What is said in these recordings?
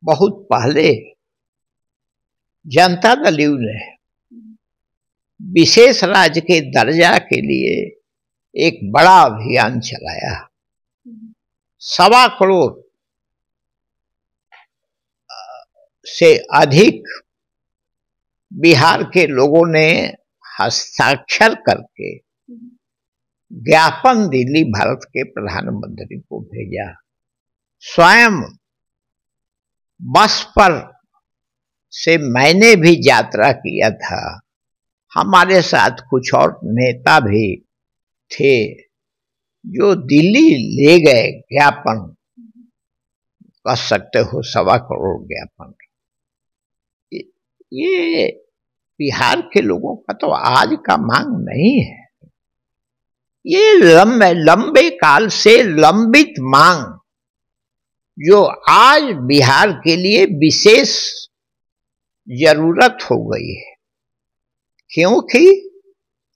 बहुत पहले जनता दल यू ने विशेष राज्य के दर्जा के लिए एक बड़ा अभियान चलाया। 1.25 करोड़ से अधिक बिहार के लोगों ने हस्ताक्षर करके ज्ञापन दिल्ली भारत के प्रधानमंत्री को भेजा। स्वयं बस पर से मैंने भी यात्रा किया था। हमारे साथ कुछ और नेता भी थे जो दिल्ली ले गए ज्ञापन, कह सकते हो 1.25 करोड़ ज्ञापन। ये बिहार के लोगों का तो आज का मांग नहीं है, ये लंबे काल से लंबित मांग जो आज बिहार के लिए विशेष जरूरत हो गई है, क्योंकि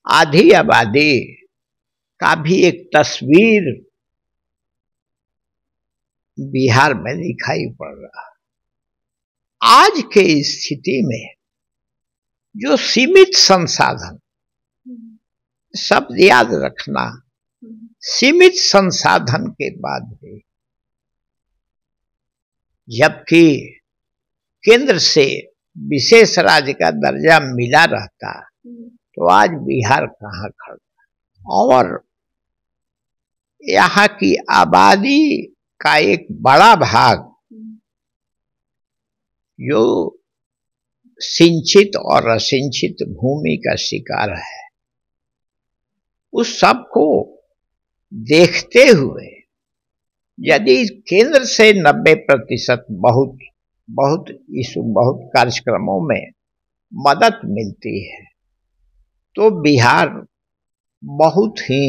आधी आबादी का भी एक तस्वीर बिहार में दिखाई पड़ रहा है। आज के स्थिति में जो सीमित संसाधन, शब्द याद रखना, सीमित संसाधन के बाद भी जबकि केंद्र से विशेष राज्य का दर्जा मिला रहता तो आज बिहार कहाँ खड़ा। और यहाँ की आबादी का एक बड़ा भाग जो सिंचित और असिंचित भूमि का शिकार है, उस सब को देखते हुए यदि केंद्र से 90% बहुत कार्यक्रमों में मदद मिलती है तो बिहार बहुत ही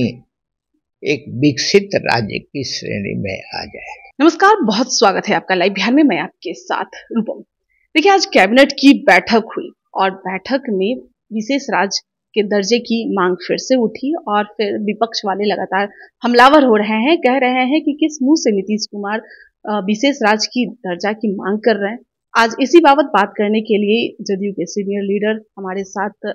एक विकसित राज्य की श्रेणी में आ जाएगा। नमस्कार, बहुत स्वागत है आपका लाइव बिहार में। मैं आपके साथ रूपम। देखिए, आज कैबिनेट की बैठक हुई और बैठक में विशेष राज्य के दर्जे की मांग फिर से उठी और फिर विपक्ष वाले लगातार हमलावर हो रहे हैं, कह रहे हैं कि किस मुंह से नीतीश कुमार विशेष राज्य की दर्जा की मांग कर रहे हैं। आज इसी बाबत बात करने के लिए जदयू के सीनियर लीडर हमारे साथ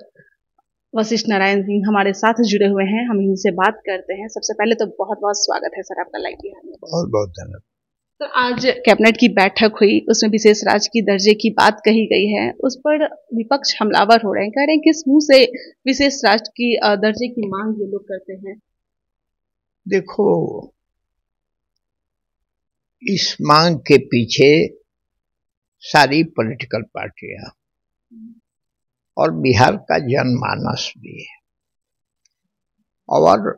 वशिष्ठ नारायण सिंह हमारे साथ जुड़े हुए हैं। हम इनसे बात करते हैं। सबसे पहले तो बहुत बहुत स्वागत है सर आपका लाइव बिहार में। बहुत बहुत धन्यवाद। तो आज कैबिनेट की बैठक हुई, उसमें विशेष राज्य की दर्जे की बात कही गई है, उस पर विपक्ष हमलावर हो रहे हैं, कह रहे हैं किस मुंह से विशेष राज्य की दर्जे की मांग ये लोग करते हैं। देखो, इस मांग के पीछे सारी पॉलिटिकल पार्टियां और बिहार का जनमानस भी है, और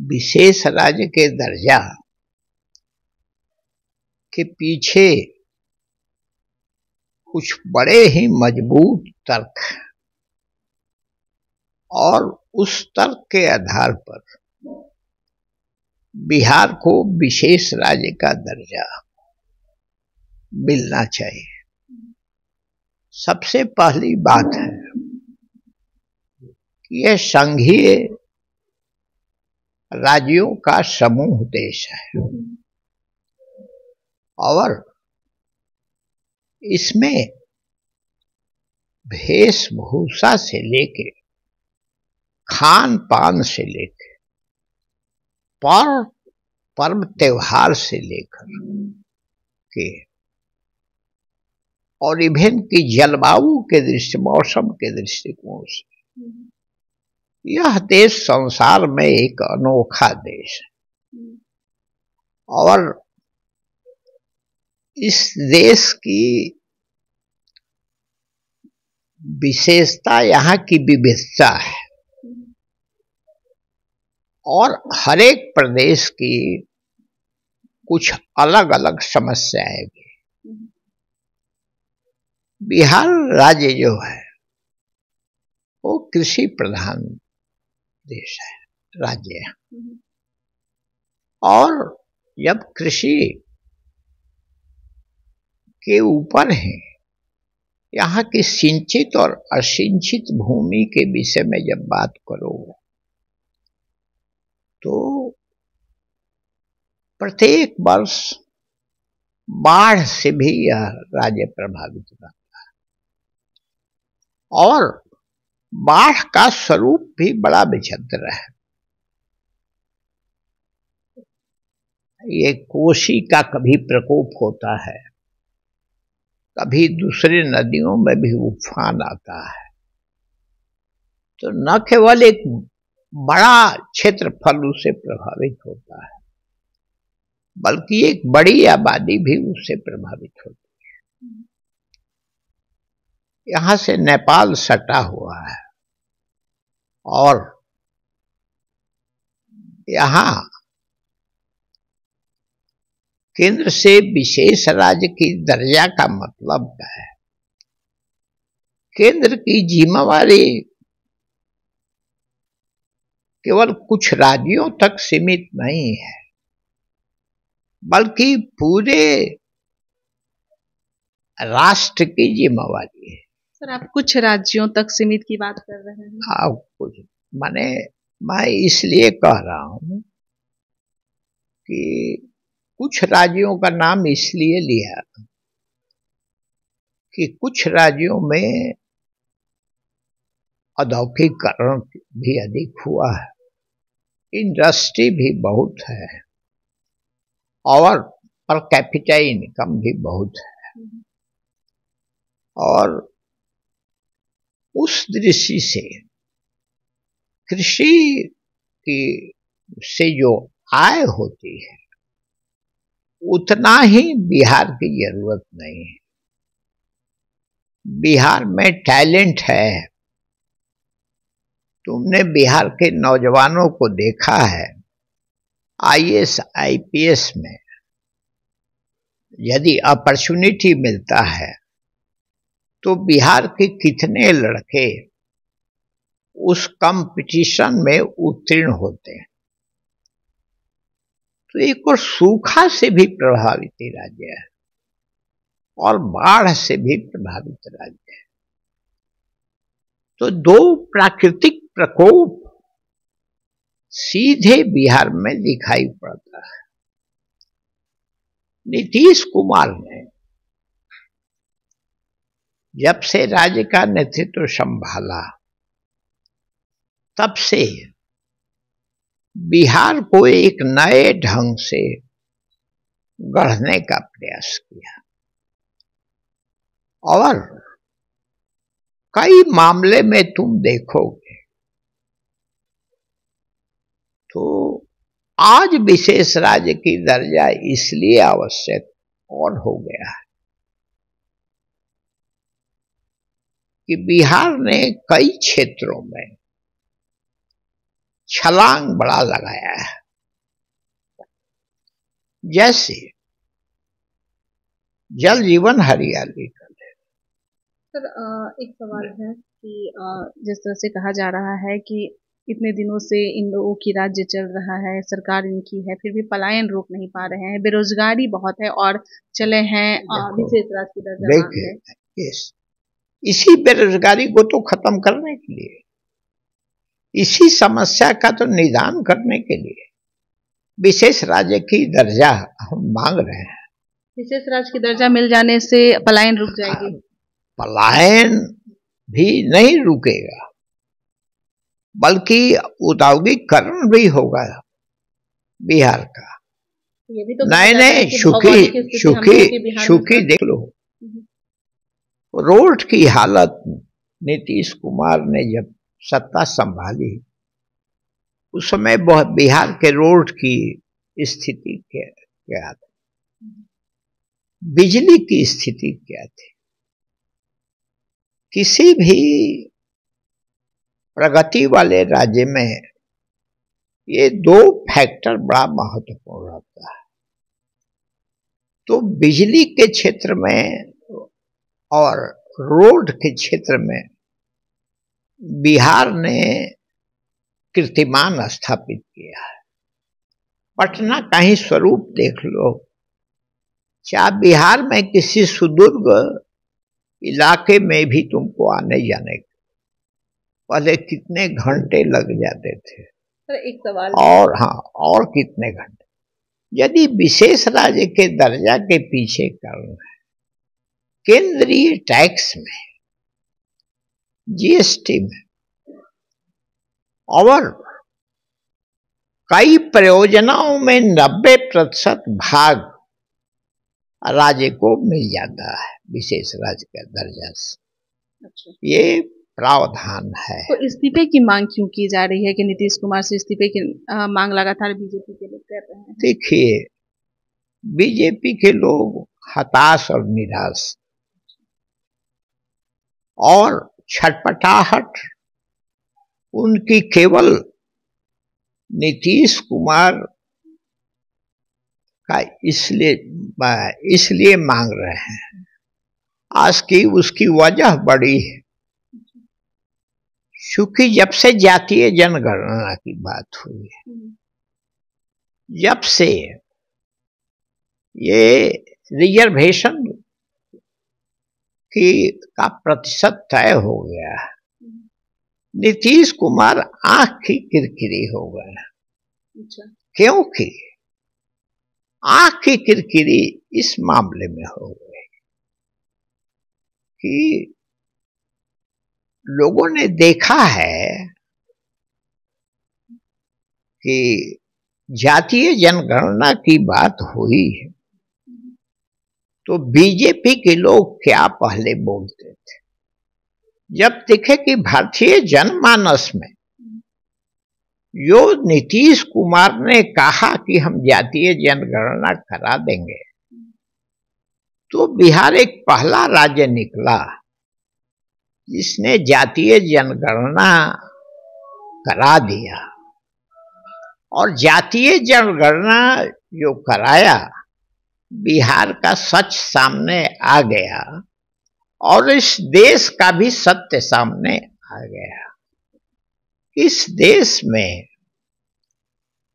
विशेष राज्य के दर्जा के पीछे कुछ बड़े ही मजबूत तर्क हैं, और उस तर्क के आधार पर बिहार को विशेष राज्य का दर्जा मिलना चाहिए। सबसे पहली बात है कि यह संघीय राज्यों का समूह देश है और इसमें वेशभूषा से लेके खान पान से लेके पर्व त्योहार से लेकर के और इवेन की जलवायु के मौसम के दृष्टिकोण से यह देश संसार में एक अनोखा देश है, और इस देश की विशेषता यहाँ की विविधता है, और हर एक प्रदेश की कुछ अलग अलग समस्याएं भी। बिहार राज्य जो है वो कृषि प्रधान देश है, राज्य है, और जब कृषि के ऊपर है यहाँ की सिंचित और असिंचित भूमि के विषय में जब बात करो तो प्रत्येक वर्ष बाढ़ से भी यह राज्य प्रभावित रहता है और बाढ़ का स्वरूप भी बड़ा विचित्र है। ये कोसी का कभी प्रकोप होता है, कभी दूसरे नदियों में भी उफान आता है, तो न केवल एक बड़ा क्षेत्रफल उससे प्रभावित होता है बल्कि एक बड़ी आबादी भी उससे प्रभावित होती है। यहां से नेपाल सटा हुआ है और यहां केंद्र से विशेष राज्य की दर्जा का मतलब क्या है? केंद्र की जिम्मेवारी केवल कुछ राज्यों तक सीमित नहीं है बल्कि पूरे राष्ट्र की जिम्मेवारी है। सर, आप कुछ राज्यों तक सीमित की बात कर रहे हैं? आप कुछ माने मैं इसलिए कह रहा हूं कि कुछ राज्यों का नाम इसलिए लिया कि कुछ राज्यों में औद्योगिकीकरण भी अधिक हुआ है, इंडस्ट्री भी बहुत है और पर कैपिटा इनकम भी बहुत है और उस दृष्टि से कृषि की से जो आय होती है उतना ही बिहार की जरूरत नहीं है। बिहार में टैलेंट है। तुमने बिहार के नौजवानों को देखा है आईएएस आईपीएस में, यदि अपॉर्चुनिटी मिलता है तो बिहार के कितने लड़के उस कंपटीशन में उत्तीर्ण होते हैं। तो एक और सूखा से भी प्रभावित राज्य है और बाढ़ से भी प्रभावित राज्य है। तो दो प्राकृतिक प्रकोप सीधे बिहार में दिखाई पड़ता है। नीतीश कुमार ने जब से राज्य का नेतृत्व संभाला तब से बिहार को एक नए ढंग से गढ़ने का प्रयास किया और कई मामले में तुम देखोगे तो आज विशेष राज्य की दर्जा इसलिए आवश्यक और हो गया है कि बिहार ने कई क्षेत्रों में छलांग बड़ा लगाया है। जैसे जल जीवन हरियाली का। सर, एक सवाल है कि जिस तरह से कहा जा रहा है कि इतने दिनों से इन लोगों की राज्य चल रहा है, सरकार इनकी है, फिर भी पलायन रोक नहीं पा रहे हैं, बेरोजगारी बहुत है और चले हैं विशेष राज्य की दर्जा मांगने। इसी बेरोजगारी को तो खत्म करने के लिए, इसी समस्या का तो निदान करने के लिए विशेष राज्य की दर्जा हम मांग रहे हैं। विशेष राज्य की दर्जा मिल जाने से पलायन रुक जाएगी? पलायन भी नहीं रुकेगा बल्कि औद्योगिकीकरण भी होगा बिहार का। ये भी तो नए सुखी देख लो। रोड की हालत नीतीश कुमार ने जब सत्ता संभाली उस समय बहुत बिहार के रोड की स्थिति क्या थी, बिजली की स्थिति क्या थी। किसी भी प्रगति वाले राज्य में ये दो फैक्टर बड़ा महत्वपूर्ण रहता है। तो बिजली के क्षेत्र में और रोड के क्षेत्र में बिहार ने कीर्तिमान स्थापित किया है। पटना का ही स्वरूप देख लो। क्या बिहार में किसी सुदूर इलाके में भी तुमको आने जाने पहले कितने घंटे लग जाते थे? एक सवाल और हाँ, और कितने घंटे। यदि विशेष राज्य के दर्जा के पीछे कारण है, केंद्रीय टैक्स में, जीएसटी में और कई परियोजनाओं में 90% भाग राज्य को मिल जाता है विशेष राज्य का दर्जा से। अच्छा। ये प्रावधान है। तो इस्तीफे की मांग क्यों की जा रही है कि नीतीश कुमार से इस्तीफे की मांग लगातार बीजेपी के लोग कर रहे हैं? देखिए, बीजेपी के लोग हताश और निराश और छटपटाहट उनकी केवल नीतीश कुमार का इसलिए मांग रहे हैं। आज की उसकी वजह बड़ी है, क्योंकि जब से जातीय जनगणना की बात हुई है, जब से ये रिजर्वेशन का प्रतिशत तय हो गया, नीतीश कुमार आंख की किरकिरी हो गए। अच्छा। क्योंकि आंख की किरकिरी इस मामले में हो गई कि लोगों ने देखा है कि जातीय जनगणना की बात हुई तो बीजेपी के लोग क्या पहले बोलते थे। जब देखे कि भारतीय जनमानस में जो नीतीश कुमार ने कहा कि हम जातीय जनगणना करा देंगे, तो बिहार एक पहला राज्य निकला जिसने जातीय जनगणना करा दिया। और जातीय जनगणना जो कराया, बिहार का सच सामने आ गया और इस देश का भी सत्य सामने आ गया। इस देश में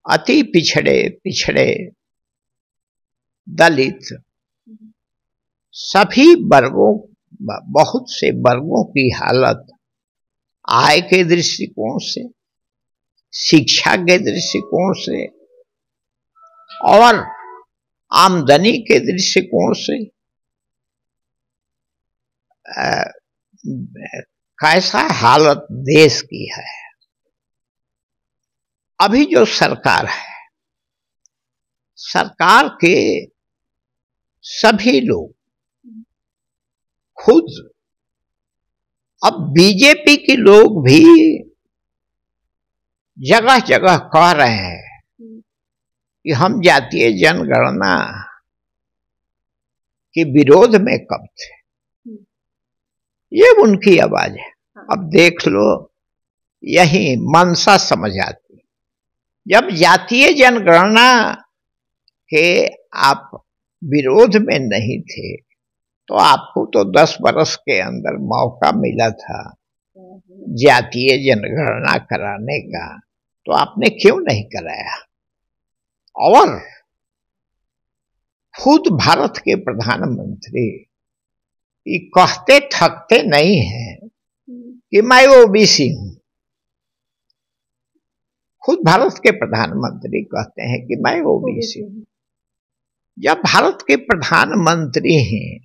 अति पिछड़े दलित सभी वर्गों, बहुत से वर्गों की हालत आय के दृष्टिकोण से, शिक्षा के दृष्टिकोण से और आमदनी के दृष्टिकोण से कैसा हालत देश की है। अभी जो सरकार है, सरकार के सभी लोग खुद, अब बीजेपी के लोग भी जगह जगह कह रहे हैं कि हम जातीय जनगणना के विरोध में कब थे। ये उनकी आवाज है। अब देख लो, यही मंशा समझ आती। जब जातीय जनगणना के आप विरोध में नहीं थे, तो आपको तो 10 वर्ष के अंदर मौका मिला था जातीय जनगणना कराने का, तो आपने क्यों नहीं कराया। और खुद भारत के प्रधानमंत्री कहते थकते नहीं हैं कि मैं ओबीसी हूं। खुद भारत के प्रधानमंत्री कहते हैं कि मैं ओबीसी हूं। जब भारत के प्रधानमंत्री हैं,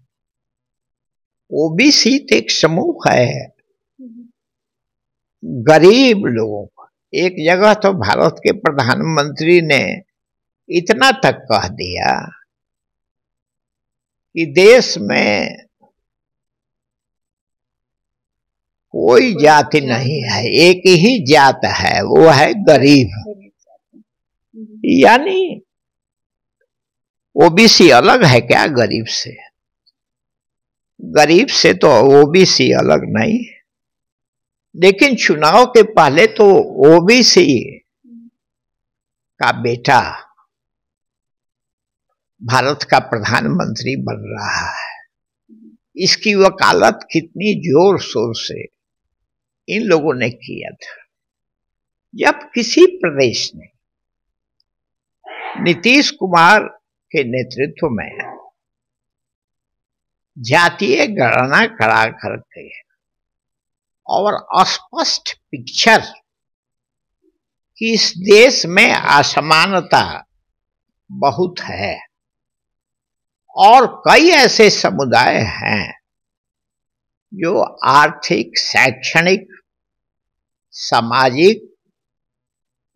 ओबीसी तो एक समूह है गरीब लोगों का। एक जगह तो भारत के प्रधानमंत्री ने इतना तक कह दिया कि देश में कोई जाति नहीं है, एक ही जात है, वो है गरीब। यानी ओबीसी अलग है क्या गरीब से? गरीब से तो ओबीसी अलग नहीं। लेकिन चुनाव के पहले तो ओबीसी का बेटा भारत का प्रधानमंत्री बन रहा है। इसकी वकालत कितनी जोर शोर से इन लोगों ने किया था। जब किसी प्रदेश ने नीतीश कुमार के नेतृत्व में जातीय गणना करा करके और स्पष्ट पिक्चर कि इस देश में असमानता बहुत है और कई ऐसे समुदाय हैं जो आर्थिक, शैक्षणिक, सामाजिक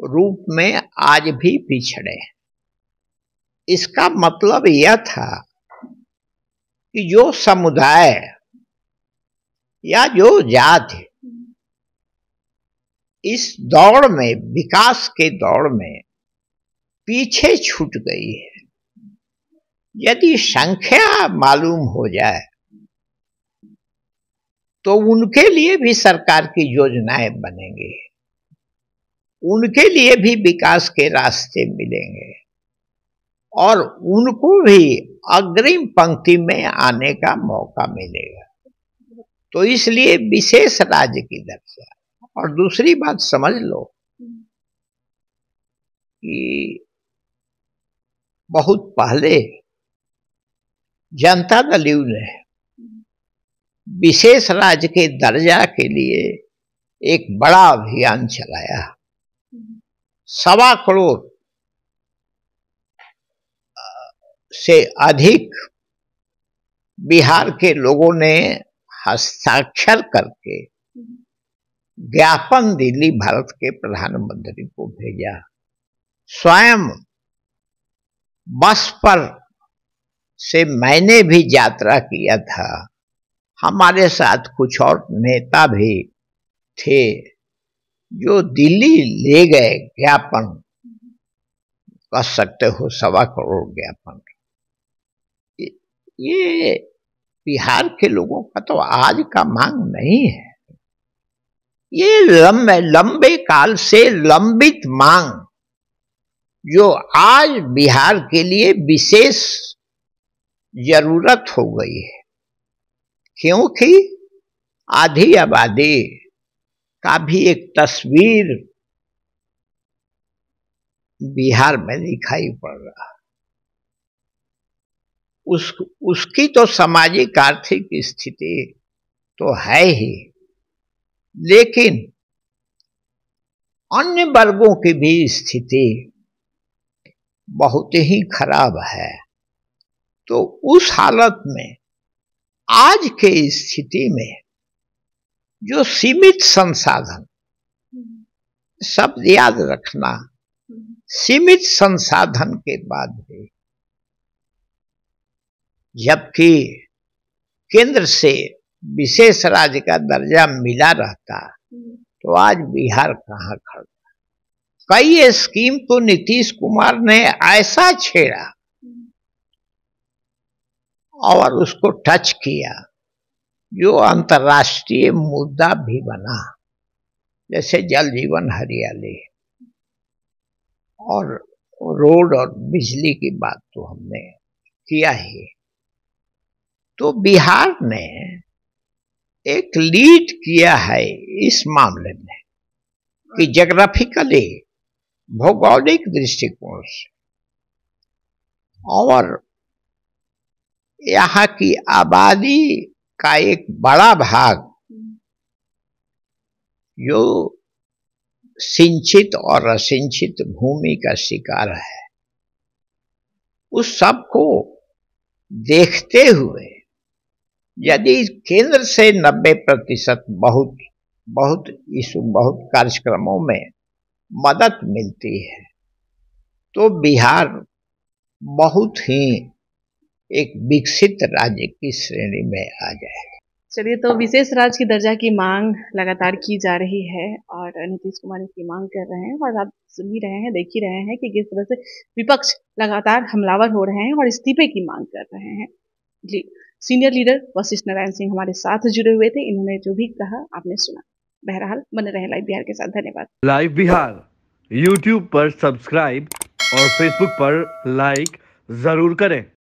रूप में आज भी पिछड़े हैं। इसका मतलब यह था कि जो समुदाय या जो जाति इस दौड़ में, विकास के दौड़ में पीछे छूट गई है, यदि संख्या मालूम हो जाए तो उनके लिए भी सरकार की योजनाएं बनेंगी, उनके लिए भी विकास के रास्ते मिलेंगे और उनको भी अग्रिम पंक्ति में आने का मौका मिलेगा। तो इसलिए विशेष राज्य की दर्जा। और दूसरी बात समझ लो कि बहुत पहले जनता दल यू ने विशेष राज्य के दर्जा के लिए एक बड़ा अभियान चलाया। 1.25 करोड़ से अधिक बिहार के लोगों ने हस्ताक्षर करके ज्ञापन दिल्ली भारत के प्रधानमंत्री को भेजा। स्वयं बस पर से मैंने भी यात्रा किया था, हमारे साथ कुछ और नेता भी थे जो दिल्ली ले गए ज्ञापन, कह सकते हो 1.25 करोड़ ज्ञापन। ये बिहार के लोगों का तो आज का मांग नहीं है, ये लंबे काल से लंबित मांग जो आज बिहार के लिए विशेष जरूरत हो गई है, क्योंकि आधी आबादी का भी एक तस्वीर बिहार में दिखाई पड़ रहा। उसकी तो सामाजिक आर्थिक स्थिति तो है ही, लेकिन अन्य वर्गों की भी स्थिति बहुत ही खराब है। तो उस हालत में आज के स्थिति में जो सीमित संसाधन, शब्द याद रखना, सीमित संसाधन के बाद भी जबकि केंद्र से विशेष राज्य का दर्जा मिला रहता तो आज बिहार कहां खड़ा। कई स्कीम तो नीतीश कुमार ने ऐसा छेड़ा और उसको टच किया जो अंतर्राष्ट्रीय मुद्दा भी बना, जैसे जल जीवन हरियाली और रोड और बिजली की बात तो हमने किया ही। तो बिहार ने एक लीड किया है इस मामले में कि ज्योग्राफिकली, भौगोलिक दृष्टिकोण से और यहाँ की आबादी का एक बड़ा भाग जो सिंचित और असिंचित भूमि का शिकार है, उस सब को देखते हुए यदि केंद्र से 90% बहुत कार्यक्रमों में मदद मिलती है तो बिहार बहुत ही एक विकसित राज्य की श्रेणी में आ जाएगा। चलिए, तो विशेष राज्य की दर्जा की मांग लगातार की जा रही है और नीतीश कुमार इसकी मांग कर रहे हैं और आप सुन ही रहे हैं, देख ही रहे हैं कि किस तरह से विपक्ष लगातार हमलावर हो रहे हैं और इस्तीफे की मांग कर रहे हैं। जी, सीनियर लीडर वशिष्ठ नारायण सिंह हमारे साथ जुड़े हुए थे, इन्होंने जो भी कहा आपने सुना। बहरहाल बने रहे लाइव बिहार के साथ। धन्यवाद। लाइव बिहार यूट्यूब पर सब्सक्राइब और फेसबुक पर लाइक जरूर करें।